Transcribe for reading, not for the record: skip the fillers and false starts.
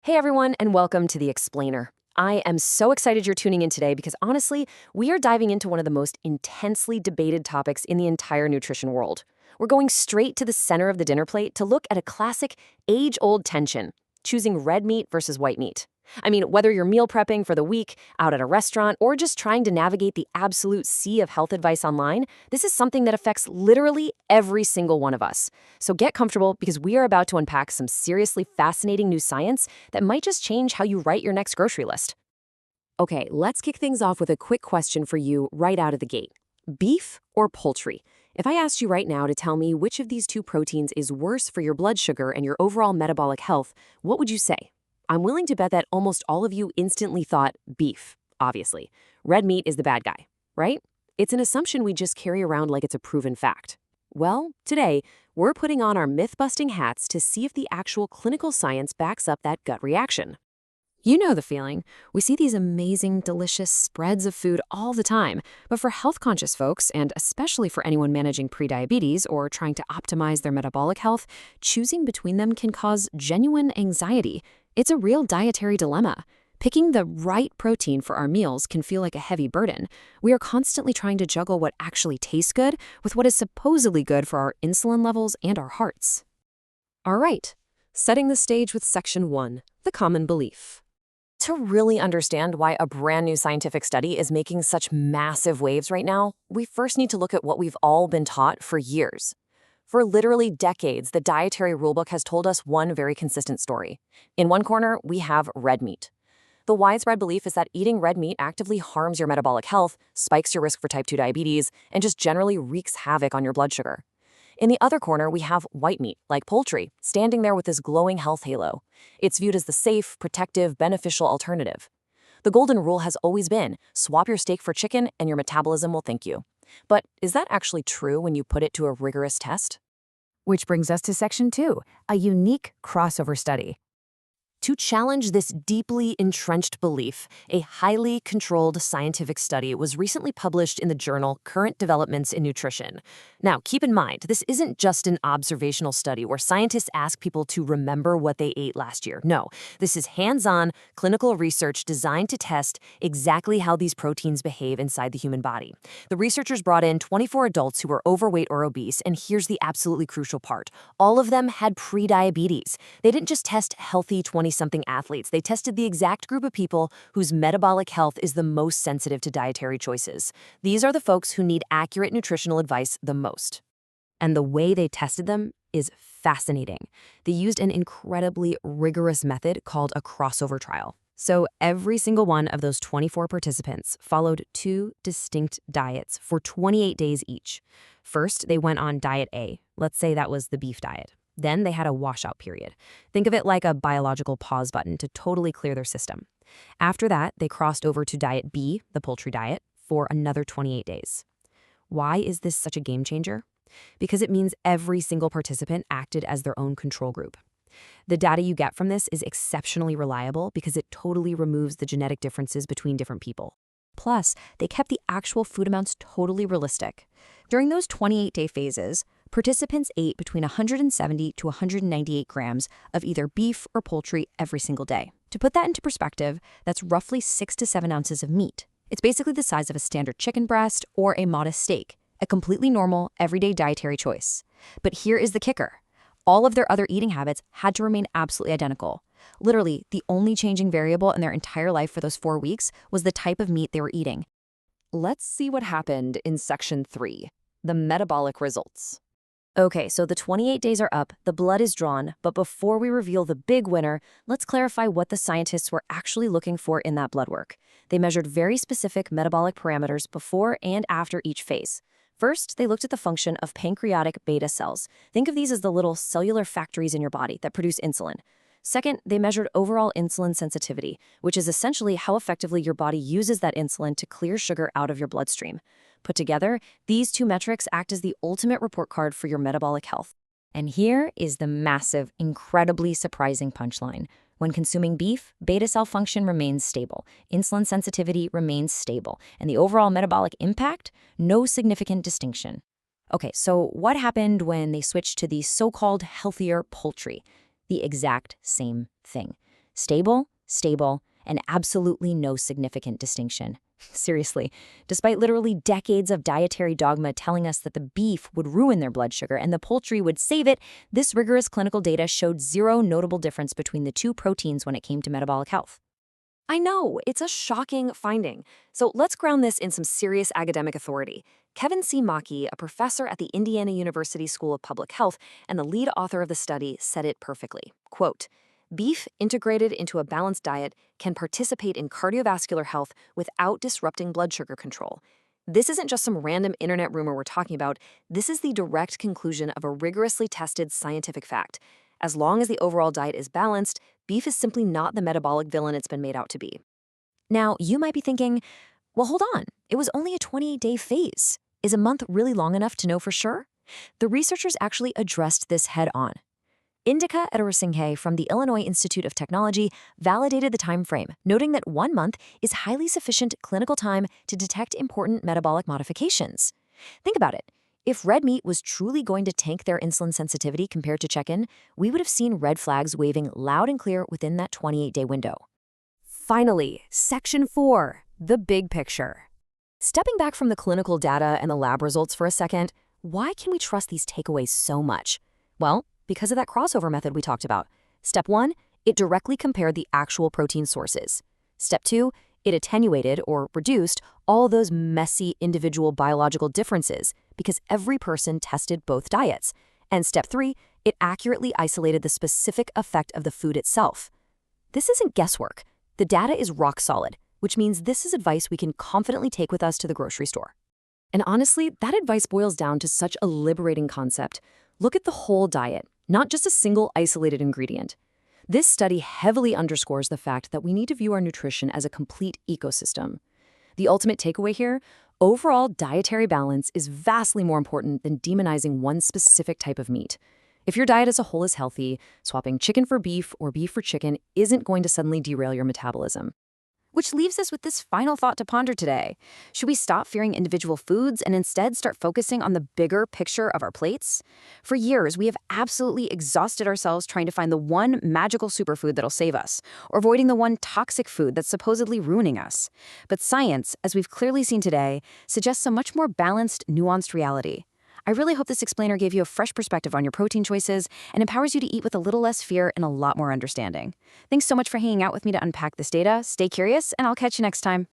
Hey everyone, and welcome to The Explainer. I am so excited you're tuning in today because honestly, we are diving into one of the most intensely debated topics in the entire nutrition world. We're going straight to the center of the dinner plate to look at a classic, age-old tension, choosing red meat versus white meat. I mean, whether you're meal prepping for the week, out at a restaurant, or just trying to navigate the absolute sea of health advice online, this is something that affects literally every single one of us. So get comfortable because we are about to unpack some seriously fascinating new science that might just change how you write your next grocery list. Okay, let's kick things off with a quick question for you right out of the gate. Beef or poultry? If I asked you right now to tell me which of these two proteins is worse for your blood sugar and your overall metabolic health, what would you say? I'm willing to bet that almost all of you instantly thought beef, obviously. Red meat is the bad guy, right? It's an assumption we just carry around like it's a proven fact. Well, today, we're putting on our myth-busting hats to see if the actual clinical science backs up that gut reaction. You know the feeling. We see these amazing, delicious spreads of food all the time, but for health-conscious folks, and especially for anyone managing prediabetes or trying to optimize their metabolic health, choosing between them can cause genuine anxiety. It's a real dietary dilemma. Picking the right protein for our meals can feel like a heavy burden. We are constantly trying to juggle what actually tastes good with what is supposedly good for our insulin levels and our hearts. All right, setting the stage with Section 1, the common belief. To really understand why a brand new scientific study is making such massive waves right now, we first need to look at what we've all been taught for years. For literally decades, the dietary rulebook has told us one very consistent story. In one corner, we have red meat. The widespread belief is that eating red meat actively harms your metabolic health, spikes your risk for type 2 diabetes, and just generally wreaks havoc on your blood sugar. In the other corner, we have white meat, like poultry, standing there with this glowing health halo. It's viewed as the safe, protective, beneficial alternative. The golden rule has always been, swap your steak for chicken and your metabolism will thank you. But is that actually true when you put it to a rigorous test? Which brings us to Section 2, a unique crossover study. To challenge this deeply entrenched belief, a highly controlled scientific study was recently published in the journal Current Developments in Nutrition. Now, keep in mind, this isn't just an observational study where scientists ask people to remember what they ate last year. No, this is hands-on clinical research designed to test exactly how these proteins behave inside the human body. The researchers brought in 24 adults who were overweight or obese, and here's the absolutely crucial part. All of them had prediabetes. They didn't just test healthy 20-something athletes. They tested the exact group of people whose metabolic health is the most sensitive to dietary choices. These are the folks who need accurate nutritional advice the most. And the way they tested them is fascinating. They used an incredibly rigorous method called a crossover trial. So every single one of those 24 participants followed two distinct diets for 28 days each. First, they went on diet A. Let's say that was the beef diet. Then they had a washout period. Think of it like a biological pause button to totally clear their system. After that, they crossed over to diet B, the poultry diet, for another 28 days. Why is this such a game changer? Because it means every single participant acted as their own control group. The data you get from this is exceptionally reliable because it totally removes the genetic differences between different people. Plus, they kept the actual food amounts totally realistic. During those 28-day phases, participants ate between 170 to 198 grams of either beef or poultry every single day. To put that into perspective, that's roughly 6 to 7 ounces of meat. It's basically the size of a standard chicken breast or a modest steak, a completely normal, everyday dietary choice. But here is the kicker. All of their other eating habits had to remain absolutely identical. Literally, the only changing variable in their entire life for those 4 weeks was the type of meat they were eating. Let's see what happened in Section 3, the metabolic results. Okay, so the 28 days are up, the blood is drawn, but before we reveal the big winner, let's clarify what the scientists were actually looking for in that blood work. They measured very specific metabolic parameters before and after each phase. First, they looked at the function of pancreatic beta cells. Think of these as the little cellular factories in your body that produce insulin. Second, they measured overall insulin sensitivity, which is essentially how effectively your body uses that insulin to clear sugar out of your bloodstream. Put together, these two metrics act as the ultimate report card for your metabolic health. And here is the massive, incredibly surprising punchline. When consuming beef, beta cell function remains stable, insulin sensitivity remains stable, and the overall metabolic impact, no significant distinction. Okay, so what happened when they switched to the so-called healthier poultry? The exact same thing. Stable, stable, and absolutely no significant distinction. Seriously, despite literally decades of dietary dogma telling us that the beef would ruin their blood sugar and the poultry would save it, this rigorous clinical data showed zero notable difference between the two proteins when it came to metabolic health. I know, it's a shocking finding. So let's ground this in some serious academic authority. Kevin C. Mackey, a professor at the Indiana University School of Public Health and the lead author of the study, said it perfectly. Quote, "Beef integrated into a balanced diet can participate in cardiovascular health without disrupting blood sugar control. This isn't just some random internet rumor we're talking about. This is the direct conclusion of a rigorously tested scientific fact. As long as the overall diet is balanced, beef is simply not the metabolic villain it's been made out to be." Now, you might be thinking, well, hold on. It was only a 28-day phase. Is a month really long enough to know for sure? The researchers actually addressed this head on. Indika Edarsinghe from the Illinois Institute of Technology validated the time frame, noting that 1 month is highly sufficient clinical time to detect important metabolic modifications. Think about it. If red meat was truly going to tank their insulin sensitivity compared to chicken, we would have seen red flags waving loud and clear within that 28-day window. Finally, Section 4, the big picture. Stepping back from the clinical data and the lab results for a second, why can we trust these takeaways so much? Well, because of that crossover method we talked about. Step 1, it directly compared the actual protein sources. Step 2, it attenuated or reduced all those messy individual biological differences because every person tested both diets. And step 3, it accurately isolated the specific effect of the food itself. This isn't guesswork. The data is rock solid, which means this is advice we can confidently take with us to the grocery store. And honestly, that advice boils down to such a liberating concept. Look at the whole diet, not just a single isolated ingredient. This study heavily underscores the fact that we need to view our nutrition as a complete ecosystem. The ultimate takeaway here, overall dietary balance is vastly more important than demonizing one specific type of meat. If your diet as a whole is healthy, swapping chicken for beef or beef for chicken isn't going to suddenly derail your metabolism. Which leaves us with this final thought to ponder today. Should we stop fearing individual foods and instead start focusing on the bigger picture of our plates? For years, we have absolutely exhausted ourselves trying to find the one magical superfood that'll save us, or avoiding the one toxic food that's supposedly ruining us. But science, as we've clearly seen today, suggests a much more balanced, nuanced reality. I really hope this explainer gave you a fresh perspective on your protein choices and empowers you to eat with a little less fear and a lot more understanding. Thanks so much for hanging out with me to unpack this data. Stay curious, and I'll catch you next time.